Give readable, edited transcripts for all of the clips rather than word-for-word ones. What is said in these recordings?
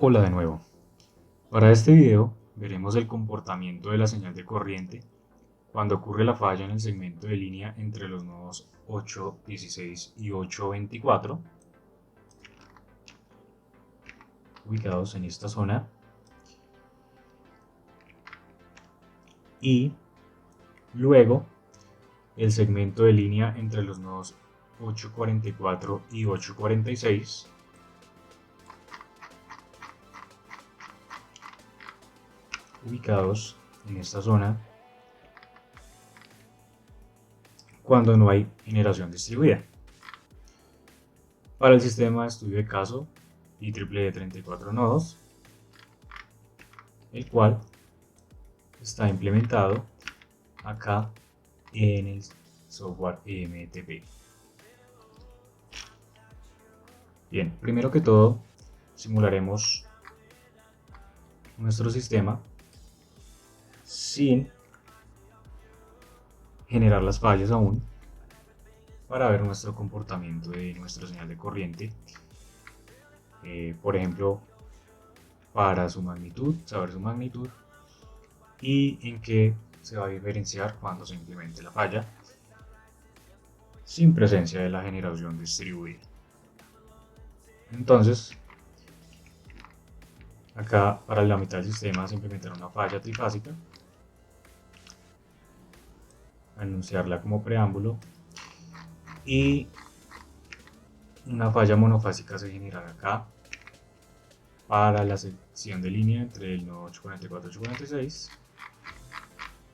Hola de nuevo. Para este video veremos el comportamiento de la señal de corriente cuando ocurre la falla en el segmento de línea entre los nodos 8.16 y 8.24, ubicados en esta zona, y luego el segmento de línea entre los nodos 8.44 y 8.46, ubicados en esta zona cuando no hay generación distribuida. Para el sistema de estudio de caso IEEE de 34 nodos, el cual está implementado acá en el software EMTP. Bien, primero que todo simularemos nuestro sistema sin generar las fallas aún, para ver nuestro comportamiento de nuestra señal de corriente. Por ejemplo, para su magnitud, saber su magnitud y en qué se va a diferenciar cuando se implemente la falla sin presencia de la generación distribuida. Entonces, acá para la mitad del sistema se implementará una falla trifásica, anunciarla como preámbulo, y una falla monofásica se generará acá para la sección de línea entre el nodo 844 y 846,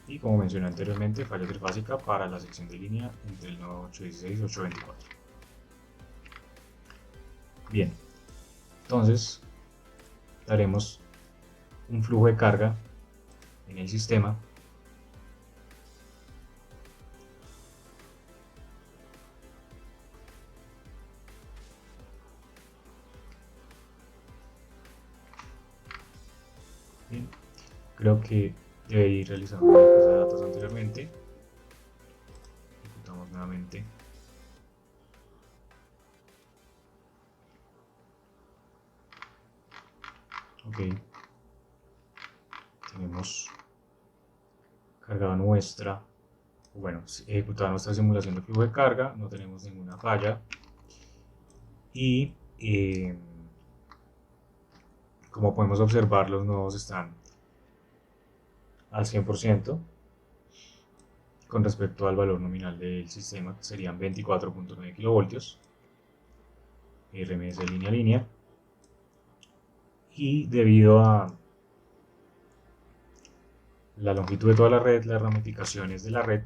y como mencioné anteriormente, falla trifásica para la sección de línea entre el nodo 816 y 824. Bien, entonces daremos un flujo de carga en el sistema Bien, creo que debe ir realizando una cosa de datos anteriormente. Ejecutamos nuevamente. Ok, tenemos cargada nuestra, bueno, ejecutada nuestra simulación de flujo de carga, no tenemos ninguna falla, y como podemos observar, los nodos están al 100% con respecto al valor nominal del sistema, que serían 24.9 kilovoltios, RMS línea a línea, y debido a la longitud de toda la red, las ramificaciones de la red,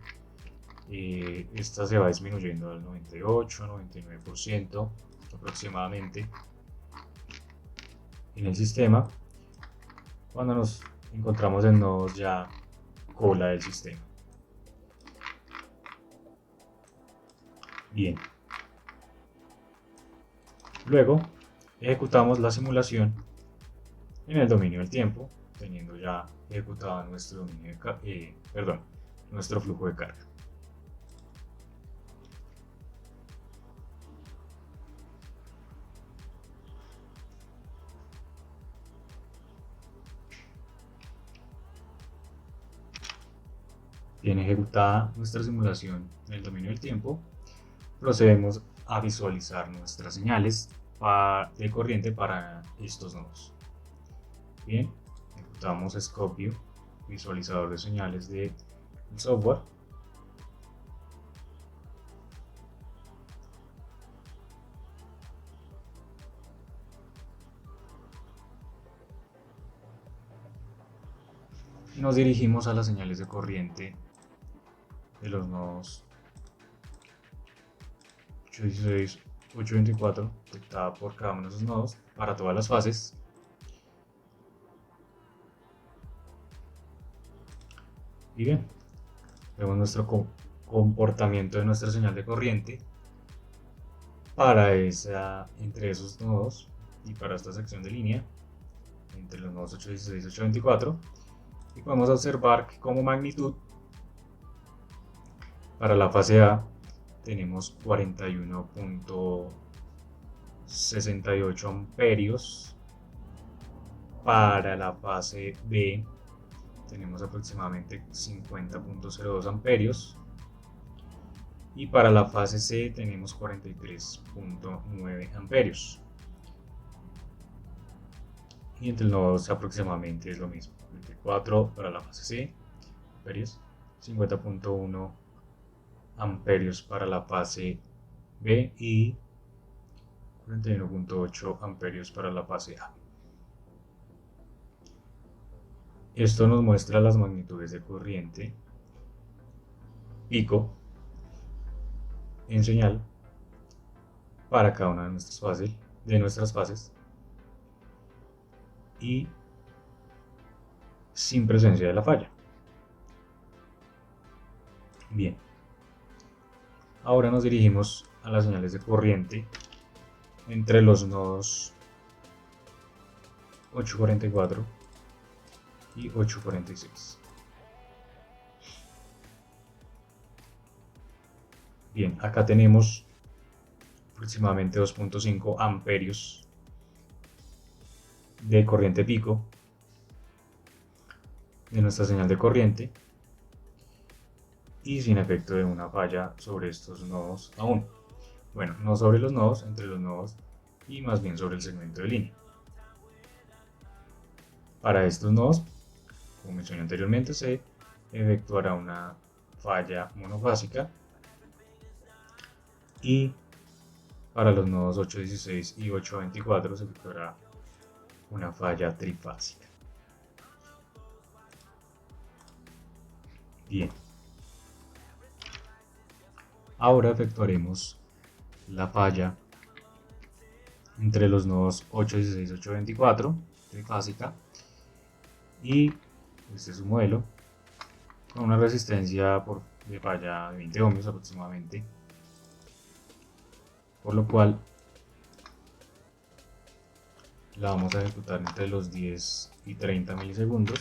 esta se va disminuyendo al 98-99% aproximadamente en el sistema cuando nos encontramos en nodos ya cola del sistema. Bien, luego ejecutamos la simulación en el dominio del tiempo, teniendo ya ejecutado nuestro nuestro flujo de carga. Bien ejecutada nuestra simulación en el dominio del tiempo, procedemos a visualizar nuestras señales de corriente para estos nodos. Bien, ejecutamos Scope View, visualizador de señales del software. Y nos dirigimos a las señales de corriente de los nodos 816, 824, detectada por cada uno de esos nodos para todas las fases. Y bien, vemos nuestro comportamiento de nuestra señal de corriente para entre esos nodos y para esta sección de línea entre los nodos 816 y 824, y podemos observar que como magnitud para la fase A tenemos 41.68 amperios Para la fase B tenemos aproximadamente 50.02 amperios. Y para la fase C tenemos 43.9 amperios. Y entre los nodos aproximadamente es lo mismo. 24 para la fase C, amperios, 50.1 amperios para la fase B y 41.8 amperios para la fase A. Esto nos muestra las magnitudes de corriente pico en señal para cada una de nuestras fases y sin presencia de la falla. Bien, ahora nos dirigimos a las señales de corriente entre los nodos 844 y 846. Bien, acá tenemos aproximadamente 2.5 amperios de corriente pico de nuestra señal de corriente y sin efecto de una falla sobre estos nodos aún. Bueno, no sobre los nodos, entre los nodos y más bien sobre el segmento de línea. Para estos nodos, como mencioné anteriormente, se efectuará una falla monofásica y para los nodos 816 y 824 se efectuará una falla trifásica. Bien, ahora efectuaremos la falla entre los nodos 816 y 824 trifásica y este es su modelo con una resistencia de falla de 20 ohmios aproximadamente, por lo cual la vamos a ejecutar entre los 10 y 30 milisegundos,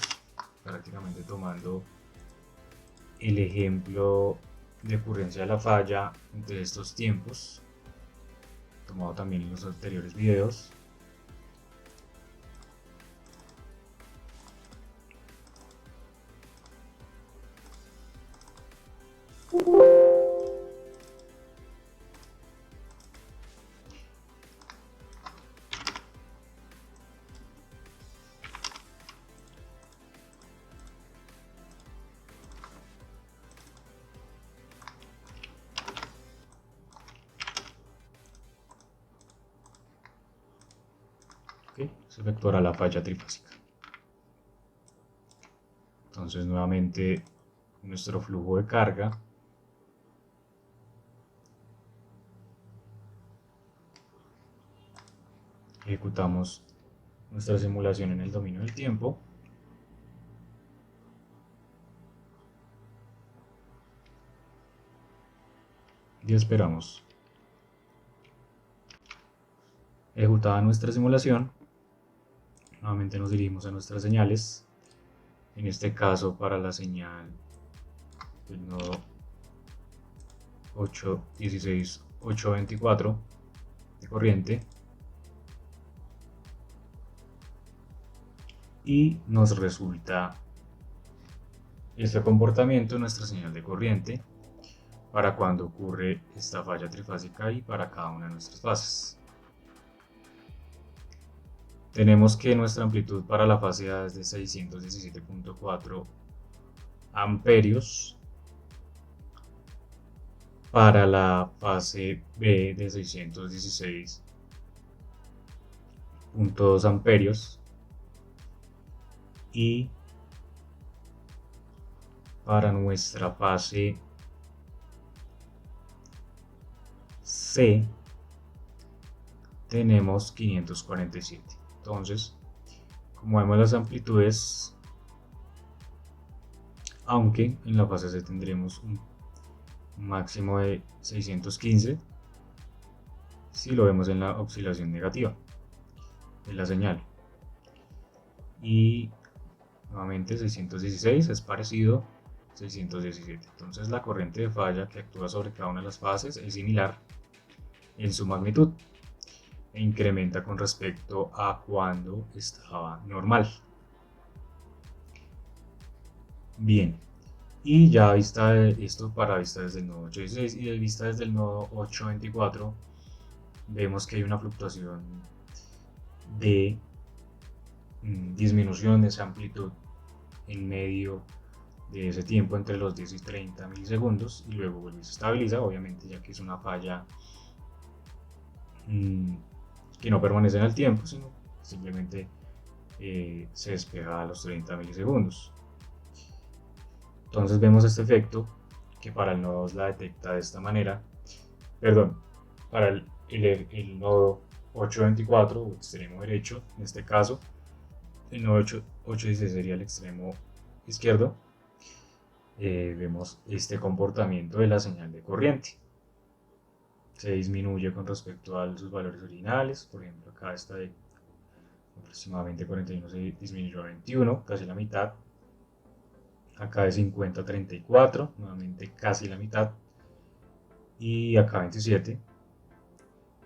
prácticamente tomando el ejemplo de ocurrencia de la falla entre estos tiempos, tomado también en los anteriores videos. Se efectuará la falla trifásica. Entonces nuevamente nuestro flujo de carga ejecutamos nuestra simulación en el dominio del tiempo y esperamos. Ejecutada nuestra simulación, nuevamente nos dirigimos a nuestras señales, en este caso para la señal del nodo 816 824 de corriente y nos resulta este comportamiento en nuestra señal de corriente para cuando ocurre esta falla trifásica y para cada una de nuestras fases. Tenemos que nuestra amplitud para la fase A es de 617.4 amperios, para la fase B de 616.2 amperios y para nuestra fase C tenemos 547. Entonces, como vemos las amplitudes, aunque en la fase C tendremos un máximo de 615, si lo vemos en la oscilación negativa de la señal. Y nuevamente 616 es parecido a 617. Entonces la corriente de falla que actúa sobre cada una de las fases es similar en su magnitud. e incrementa con respecto a cuando estaba normal. Bien, y ya vista esto para vista desde el nodo 8.16 y de vista desde el nodo 8.24, vemos que hay una fluctuación de disminución de esa amplitud en medio de ese tiempo entre los 10 y 30 milisegundos, y luego vuelve y se estabiliza, obviamente, ya que es una falla que no permanece en el tiempo, sino simplemente se despega a los 30 milisegundos. Entonces vemos este efecto que para el nodo 2 la detecta de esta manera, perdón, para el nodo 8.24 o extremo derecho, en este caso, el nodo 8.16 sería el extremo izquierdo. Vemos este comportamiento de la señal de corriente. Se disminuye con respecto a sus valores originales, por ejemplo acá está de aproximadamente 41 se disminuyó a 21, casi la mitad. Acá de 50 a 34, nuevamente casi la mitad. Y acá 27,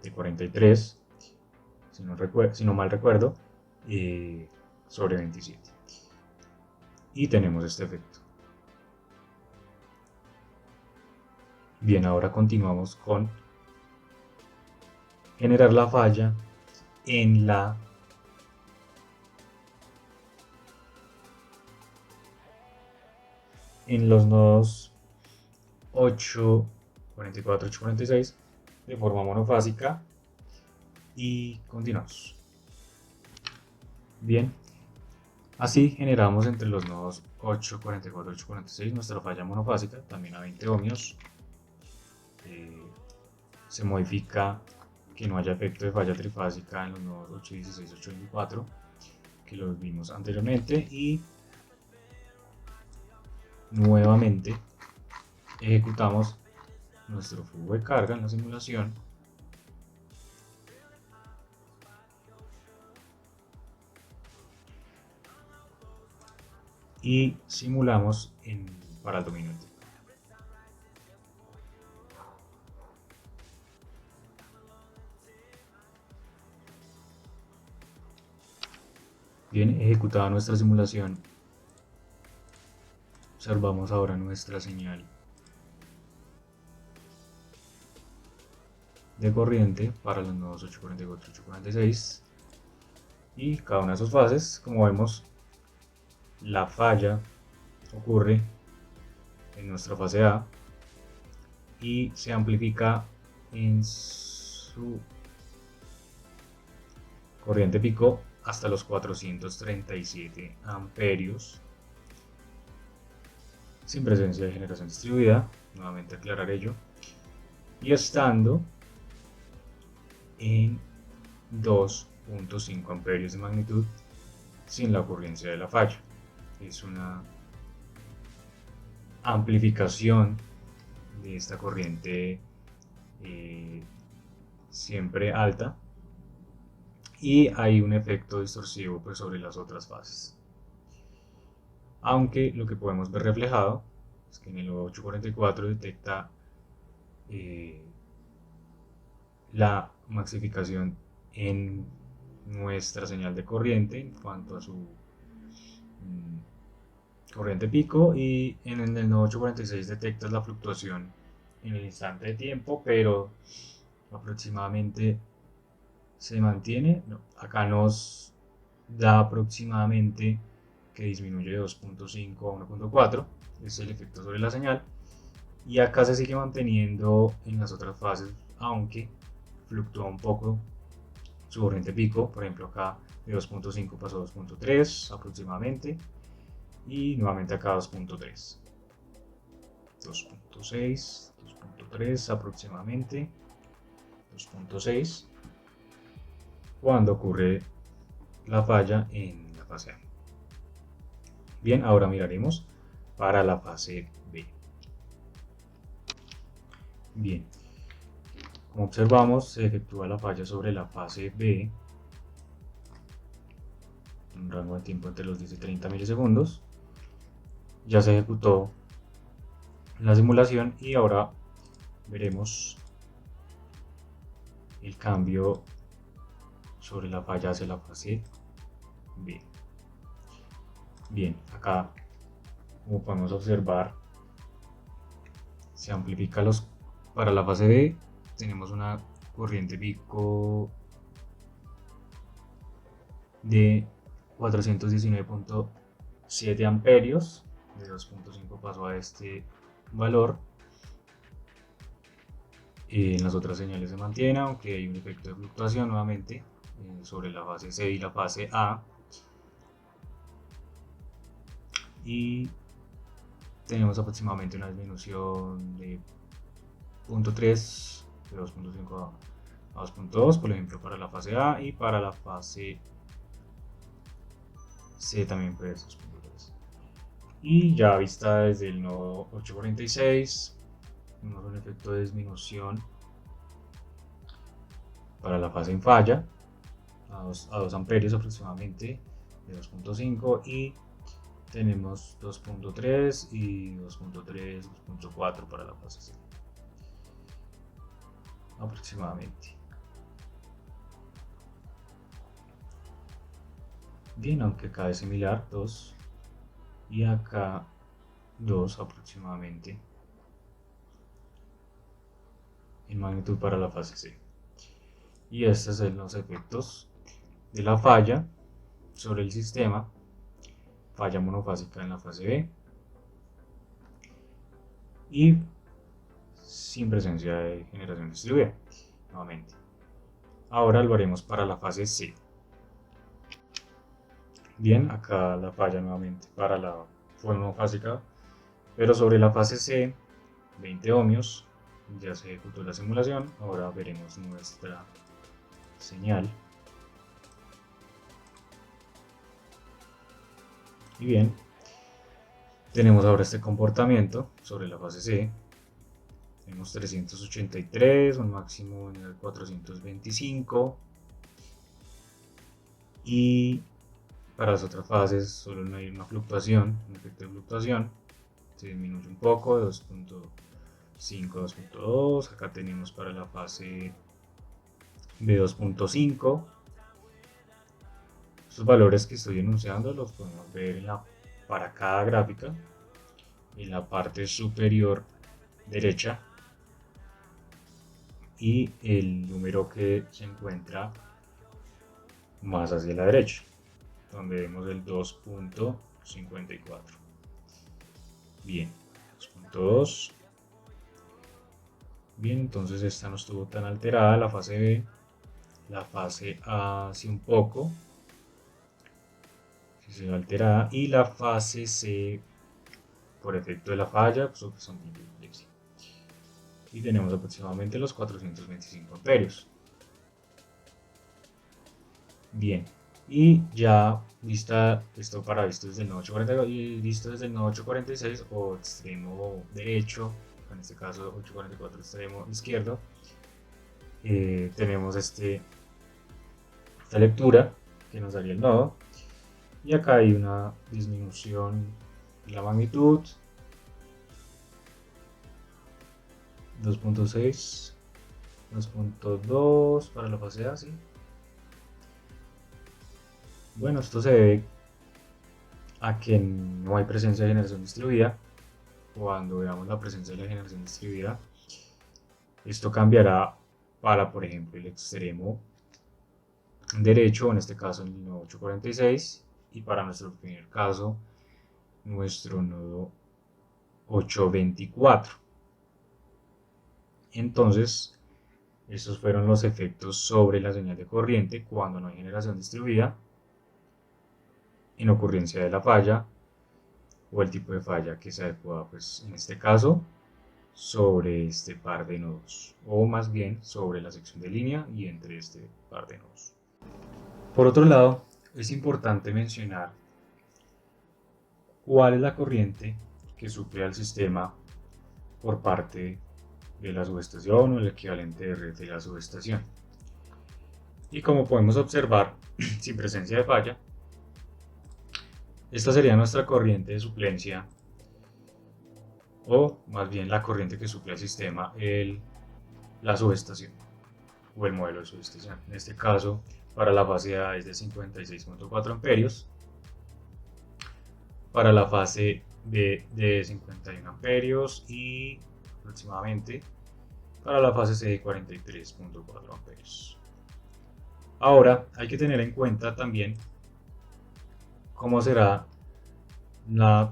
de 43, si no mal recuerdo, sobre 27. Y tenemos este efecto. Bien, ahora continuamos con generar la falla en los nodos 8.44, 8.46 de forma monofásica y continuamos. Bien, así generamos entre los nodos 8.44 y 8.46 nuestra falla monofásica, también a 20 ohmios. Se modifica que no haya efecto de falla trifásica en los nodos 8.16 y 8.24, que los vimos anteriormente, y nuevamente ejecutamos nuestro flujo de carga en la simulación y simulamos para el dominio entero. Bien, ejecutada nuestra simulación, observamos ahora nuestra señal de corriente para los nodos 8.44 y 8.46 y cada una de sus fases. Como vemos, la falla ocurre en nuestra fase A y se amplifica en su corriente pico hasta los 437 amperios sin presencia de generación distribuida, nuevamente aclarar ello, y estando en 2.5 amperios de magnitud sin la ocurrencia de la falla. Es una amplificación de esta corriente siempre alta, y hay un efecto distorsivo pues, sobre las otras fases. Aunque lo que podemos ver reflejado es que en el 844 detecta la maxificación en nuestra señal de corriente en cuanto a su corriente pico, y en el nodo 846 detectas la fluctuación en el instante de tiempo, pero aproximadamente se mantiene. No, acá nos da aproximadamente que disminuye de 2.5 a 1.4, es el efecto sobre la señal, y acá se sigue manteniendo en las otras fases, aunque fluctúa un poco su corriente pico. Por ejemplo, acá de 2.5 pasó a 2.3 aproximadamente, y nuevamente acá 2.3, 2.6, 2.3 aproximadamente, 2.6 cuando ocurre la falla en la fase A. Bien, ahora miraremos para la fase B. Bien, como observamos, se efectúa la falla sobre la fase B, un rango de tiempo entre los 10 y 30 milisegundos. Ya se ejecutó la simulación y ahora veremos el cambio sobre la falla hacia la fase B. Bien, acá, como podemos observar, se amplifica para la fase B. Tenemos una corriente pico de 419.7 amperios, de 2.5 pasó a este valor. En las otras señales se mantiene, aunque hay un efecto de fluctuación nuevamente sobre la fase C y la fase A. Y tenemos aproximadamente una disminución de 0.3, de 2.5 a 2.2, por ejemplo, para la fase A, y para la fase C también puede ser 2.3. Y ya vista desde el nodo 846, tenemos un efecto de disminución para la fase en falla a 2 amperios aproximadamente, de 2.5, y tenemos 2.3 y 2.3, 2.4 para la fase C aproximadamente. Bien, aunque acá es similar, 2, y acá 2 aproximadamente en magnitud para la fase C. Y estos son los efectos de la falla sobre el sistema, falla monofásica en la fase B y sin presencia de generación distribuida nuevamente. Ahora lo haremos para la fase C. Bien, acá la falla nuevamente para la monofásica, pero sobre la fase C, 20 ohmios, ya se ejecutó la simulación. Ahora veremos nuestra señal. Y bien, tenemos ahora este comportamiento sobre la fase C. Tenemos 383, un máximo en el 425, y para las otras fases solo no hay una fluctuación, un efecto de fluctuación, se disminuye un poco de 2.5 a 2.2. Acá tenemos para la fase B 2.5. Estos valores que estoy enunciando los podemos ver para cada gráfica en la parte superior derecha, y el número que se encuentra más hacia la derecha, donde vemos el 2.54. Bien, 2.2. Bien, entonces esta no estuvo tan alterada, la fase B. La fase A sí un poco, sí se ve alterada, y la fase C por efecto de la falla, pues son de inflexión. Y tenemos aproximadamente los 425 amperios. Bien, y ya vista esto para visto desde el nodo 842 y visto desde el nodo 846 o extremo derecho, en este caso 844 extremo izquierdo, tenemos esta lectura que nos daría el nodo, y acá hay una disminución de la magnitud 2.6, 2.2 para la fase A, ¿sí? Bueno, esto se debe a que no hay presencia de generación distribuida. Cuando veamos la presencia de la generación distribuida, esto cambiará para, por ejemplo, el extremo derecho, en este caso el nodo 846, y para nuestro primer caso, nuestro nodo 824. Entonces, estos fueron los efectos sobre la señal de corriente cuando no hay generación distribuida, en ocurrencia de la falla o el tipo de falla que se adecua, pues en este caso, sobre este par de nodos, o más bien sobre la sección de línea y entre este par de nodos. Por otro lado, es importante mencionar cuál es la corriente que suple al sistema por parte de la subestación o el equivalente de red de la subestación. Y como podemos observar, sin presencia de falla, esta sería nuestra corriente de suplencia, o más bien la corriente que suple al sistema, la subestación o el modelo de subestación. En este caso Para la fase A es de 56.4 amperios. Para la fase B de 51 amperios y aproximadamente para la fase C de 43.4 amperios. Ahora hay que tener en cuenta también cómo será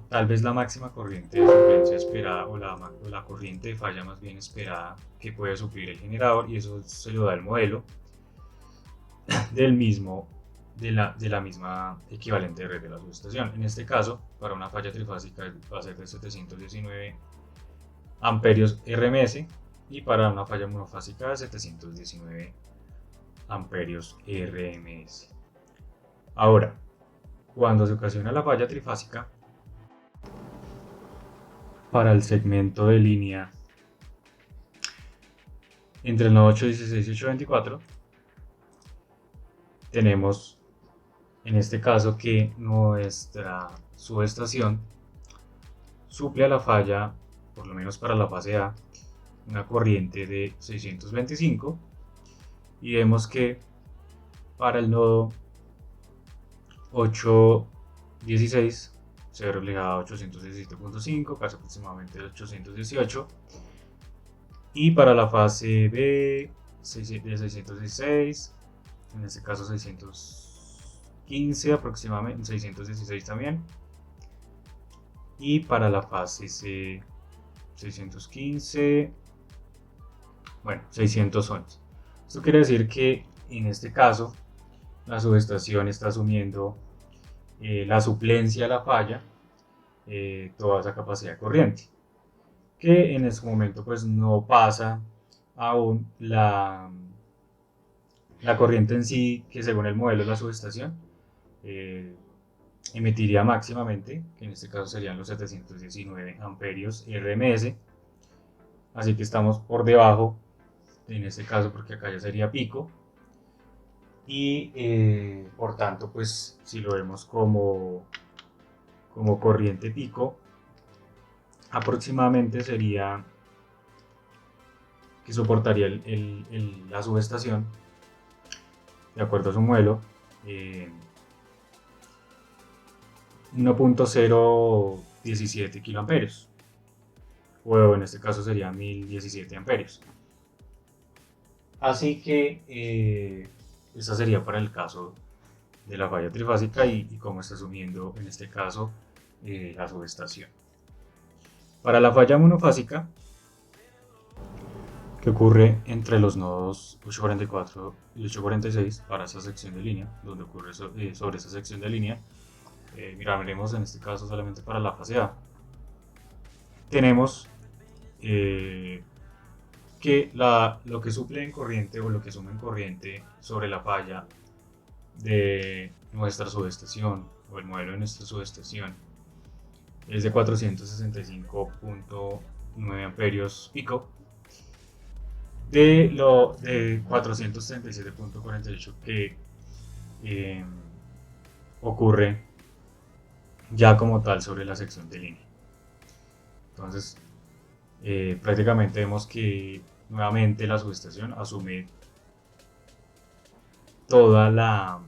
tal vez la máxima corriente de suplencia esperada o la corriente de falla más bien esperada que puede suplir el generador, y eso se lo da el modelo del mismo de la misma equivalente de red de la subestación. En este caso, para una falla trifásica va a ser de 719 amperios RMS y para una falla monofásica de 719 amperios RMS. Ahora, cuando se ocasiona la falla trifásica, para el segmento de línea entre el nodo 816 y 824, tenemos en este caso que nuestra subestación suple a la falla, por lo menos para la fase A, una corriente de 625, y vemos que para el nodo 816 se ve reflejada a 817.5, casi aproximadamente 818, y para la fase B de 616, en este caso 615 aproximadamente, 616 también, y para la fase C 615, bueno, 611. Esto quiere decir que en este caso la subestación está asumiendo la suplencia a la falla, toda esa capacidad de corriente, que en este momento pues no pasa aún la corriente en sí, que según el modelo de la subestación emitiría máximamente, que en este caso serían los 719 amperios RMS, así que estamos por debajo en este caso, porque acá ya sería pico, y por tanto pues si lo vemos como corriente pico, aproximadamente sería que soportaría la subestación, de acuerdo a su modelo, 1.017 kiloamperios, o en este caso sería 1017 amperios. Así que esa sería para el caso de la falla trifásica y cómo está asumiendo en este caso la subestación. Para la falla monofásica, que ocurre entre los nodos 844 y 846, para esa sección de línea, donde ocurre sobre esa sección de línea, miraremos en este caso solamente para la fase A. Tenemos que lo que suple en corriente o lo que suma en corriente sobre la falla de nuestra subestación o el modelo de nuestra subestación es de 465.9 amperios pico, de 437.48 que ocurre ya como tal sobre la sección de línea. Entonces prácticamente vemos que nuevamente la subestación asume toda la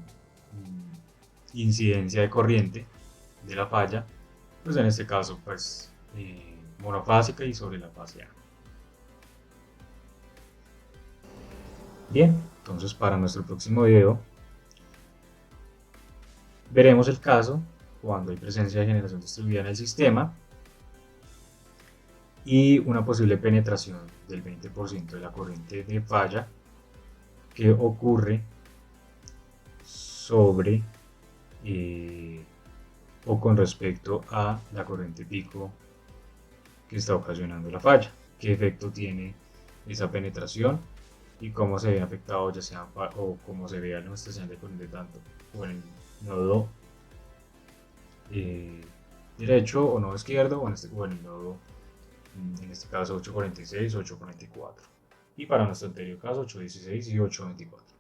incidencia de corriente de la falla, pues en este caso pues monofásica y sobre la fase A. Bien, entonces para nuestro próximo video veremos el caso cuando hay presencia de generación distribuida en el sistema y una posible penetración del 20% de la corriente de falla que ocurre sobre o con respecto a la corriente pico que está ocasionando la falla, qué efecto tiene esa penetración y cómo se ve afectado, ya sea o cómo se vea la estación de corriente tanto o en el nodo derecho o nodo izquierdo o en el nodo, en este caso 846 o 844, y para nuestro anterior caso 816 y 824.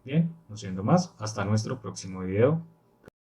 Bien, no siendo más, hasta nuestro próximo video.